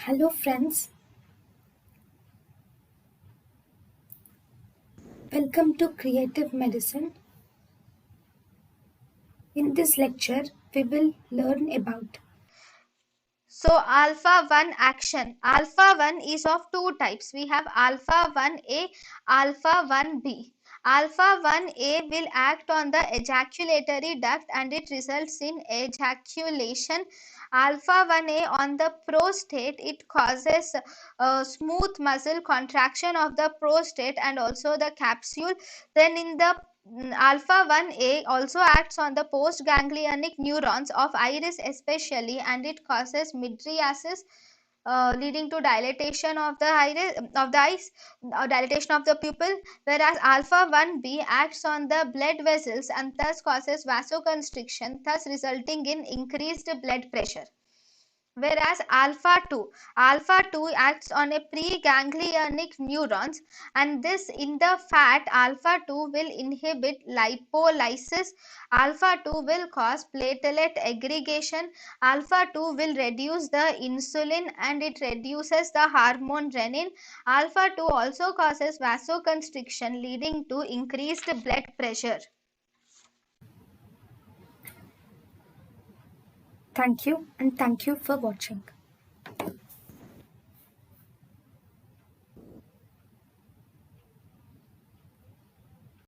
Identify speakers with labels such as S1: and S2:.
S1: Hello, friends. Welcome to Creative Medicine. In this lecture, we will learn about
S2: So alpha 1 action. Alpha 1 is of two types. We have alpha 1A, alpha 1B. Alpha 1A will act on the ejaculatory duct and it results in ejaculation. Alpha 1A on the prostate, it causes smooth muscle contraction of the prostate and also the capsule. Then in the alpha 1A also acts on the postganglionic neurons of iris especially, and it causes mydriasis, leading to dilatation of the iris of the eyes, dilatation of the pupil, whereas alpha 1B acts on the blood vessels and thus causes vasoconstriction, thus resulting in increased blood pressure. Whereas alpha 2 acts on a preganglionic neurons, and this in the fat alpha 2 will inhibit lipolysis. Alpha 2 will cause platelet aggregation. Alpha 2 will reduce the insulin and it reduces the hormone renin. Alpha 2 also causes vasoconstriction, leading to increased blood pressure.
S1: thank you and thank you for watching.